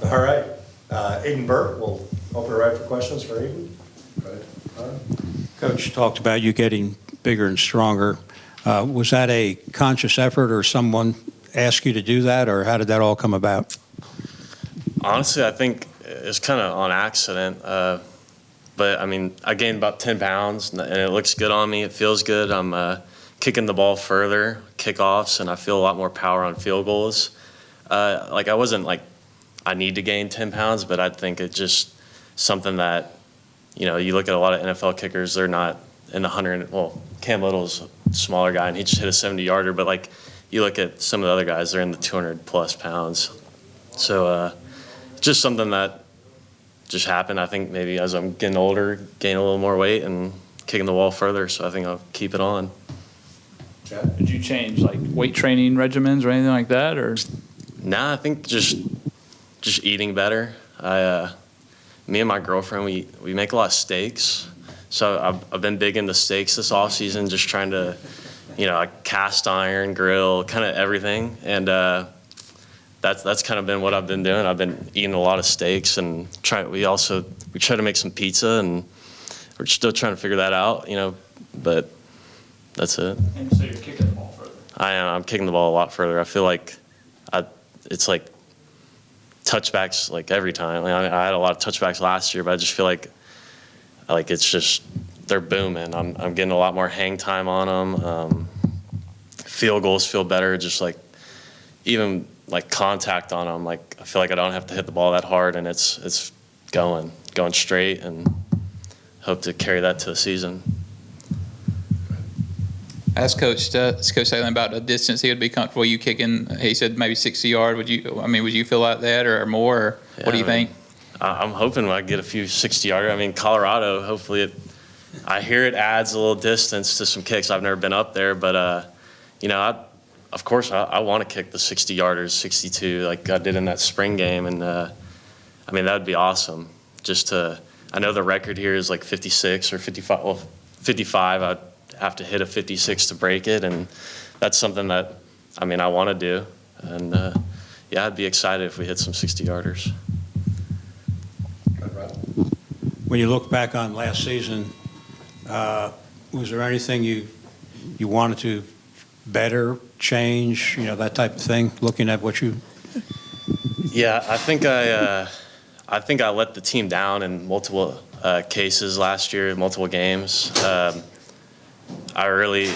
All right. Aidan Birr, we'll open it right for questions for Aidan. Go ahead. Coach talked about you getting bigger and stronger. Was that a conscious effort or someone asked you to do that, or how did that all come about? Honestly, I think it's kind of on accident. But, I mean, I gained about 10 pounds, and it looks good on me. It feels good. I'm kicking the ball further, kickoffs, and I feel a lot more power on field goals. I wasn't like, I need to gain 10 pounds, but I think it's just something that, you look at a lot of NFL kickers, they're not in the 100, well, Cam Little's a smaller guy, and he just hit a 70-yarder, but, you look at some of the other guys, they're in the 200-plus pounds. So just something that just happened. I think maybe as I'm getting older, gain a little more weight and kicking the ball further, so I think I'll keep it on. Chad? Did you change, weight training regimens or anything like that, or? Nah, I think just eating better. Me and my girlfriend, we make a lot of steaks. So I've been big into steaks this off season, just trying to, cast iron, grill, kind of everything. And that's kind of been what I've been doing. I've been eating a lot of steaks and we try to make some pizza, and we're still trying to figure that out, but that's it. And so you're kicking the ball further. I am. I'm kicking the ball a lot further. I feel like it's like touchbacks every time. I had a lot of touchbacks last year, but I just feel like it's just they're booming. I'm getting a lot more hang time on them. Field goals feel better. Just even contact on them. I feel like I don't have to hit the ball that hard, and it's going straight, and hope to carry that to the season. I asked Coach Salem about a distance he would be comfortable you kicking. He said maybe 60 yards. Would you feel like that or more? Or Yeah, what do you think? I'm hoping I get a few 60-yarder. I mean, Colorado, hopefully I hear it adds a little distance to some kicks. I've never been up there, but, of course, I want to kick the 60-yarders, 62, like I did in that spring game. And, that would be awesome. I know the record here is 56 or 55. Well, 55, I'd have to hit a 56 to break it. And that's something that, I want to do. And, I'd be excited if we hit some 60-yarders. When you look back on last season, was there anything you wanted to better, change, that type of thing, looking at what you... Yeah, I think I let the team down in multiple cases last year, multiple games. I really,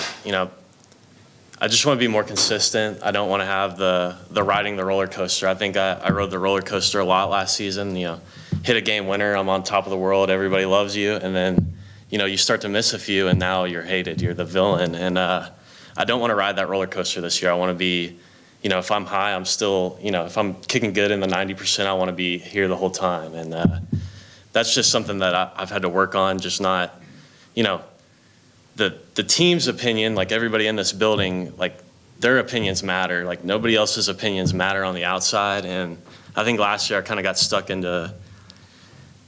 I just want to be more consistent. I don't want to have the riding the roller coaster. I think I rode the roller coaster a lot last season. Hit a game winner, I'm on top of the world, everybody loves you, and then you start to miss a few, and now you're hated, you're the villain. And I don't want to ride that roller coaster this year. I want to be, if I'm high, I'm still, if I'm kicking good in the 90%, I want to be here the whole time. And that's just something that I've had to work on, just not, the team's opinion, everybody in this building, their opinions matter. Nobody else's opinions matter on the outside. And I think last year I kind of got stuck into,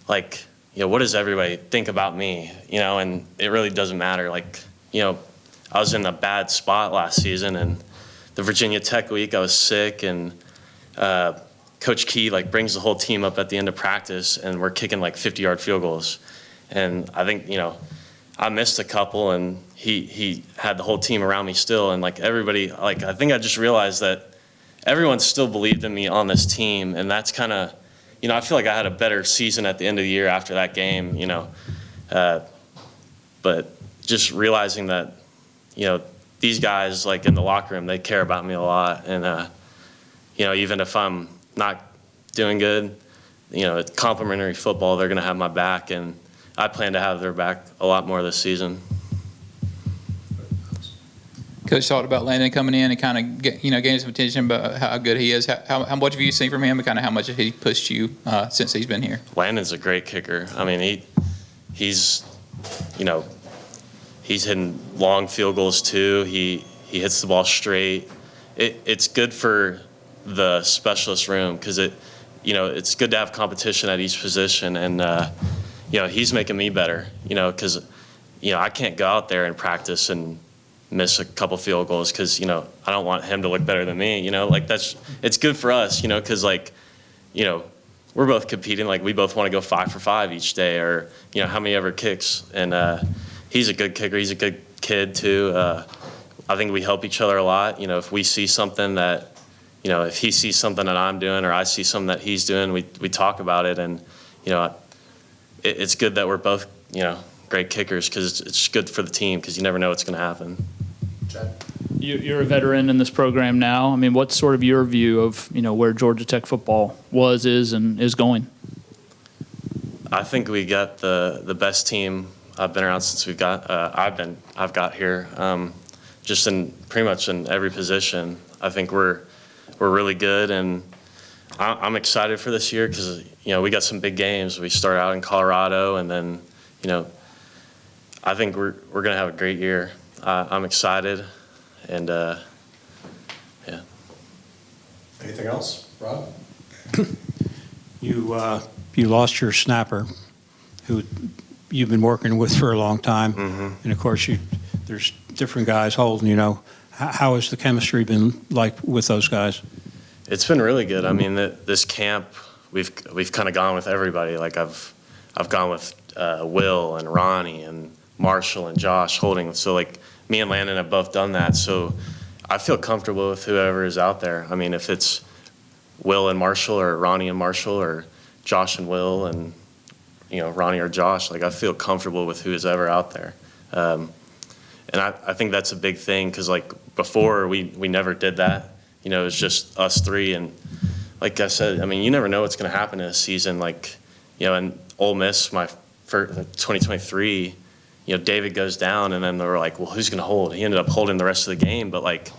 what does everybody think about me? And it really doesn't matter. I was in a bad spot last season, and the Virginia Tech week, I was sick, and Coach Key brings the whole team up at the end of practice, and we're kicking 50-yard field goals. And I think, I missed a couple, and he had the whole team around me still, and everybody, I think I just realized that everyone still believed in me on this team, and that's kind of, I feel like I had a better season at the end of the year after that game, but just realizing that, these guys in the locker room, they care about me a lot, and even if I'm not doing good, it's complimentary football, they're going to have my back, and I plan to have their back a lot more this season. Coach talked about Landon coming in and kind of gaining some attention about how good he is. How much have you seen from him, and kind of how much have he pushed you since he's been here? Landon's a great kicker. He's hitting long field goals too. He hits the ball straight. It's good for the specialist room because it's good to have competition at each position, and he's making me better. Because I can't go out there and practice and miss a couple field goals because I don't want him to look better than me. It's good for us. Because we're both competing. Like we both want to go 5 for 5 each day, or how many ever kicks. And he's a good kicker. He's a good kid too. I think we help each other a lot. If we see something that, if he sees something that I'm doing or I see something that he's doing, we talk about it. And it's good that we're both great kickers, because it's good for the team, because you never know what's going to happen. Chad? You're a veteran in this program now. I mean, what's sort of your view of where Georgia Tech football was, is, and is going? I think we got the best team I've been around since I've got here. Just in pretty much in every position, I think we're really good, and I'm excited for this year because we got some big games. We start out in Colorado, and then I think we're gonna have a great year. I'm excited, and yeah. Anything else, Rob? You lost your snapper, who you've been working with for a long time, and of course there's different guys holding. How has the chemistry been like with those guys? It's been really good. I mean, this camp we've kind of gone with everybody. Like I've gone with Will and Ronnie and Marshall and Josh holding. So like me and Landon have both done that. So I feel comfortable with whoever is out there. I mean, if it's Will and Marshall, or Ronnie and Marshall, or Josh and Will, and Ronnie or Josh, like I feel comfortable with who is ever out there. And I think that's a big thing, because like before we never did that. It was just us three, and like I said, I mean, you never know what's going to happen in a season. Like, in Ole Miss, my first 2023, David goes down, and then they were like, well, who's going to hold? He ended up holding the rest of the game, but like,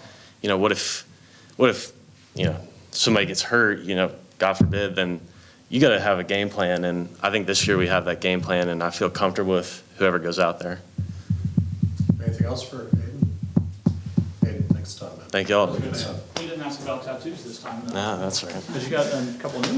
what if somebody gets hurt, God forbid, then you got to have a game plan. And I think this year we have that game plan, and I feel comfortable with whoever goes out there. Anything else for Aidan? Aidan, thanks a ton, man. Thank y'all. Good stuff. We didn't ask about tattoos this time, though. No, that's right. Because you got a couple new ones.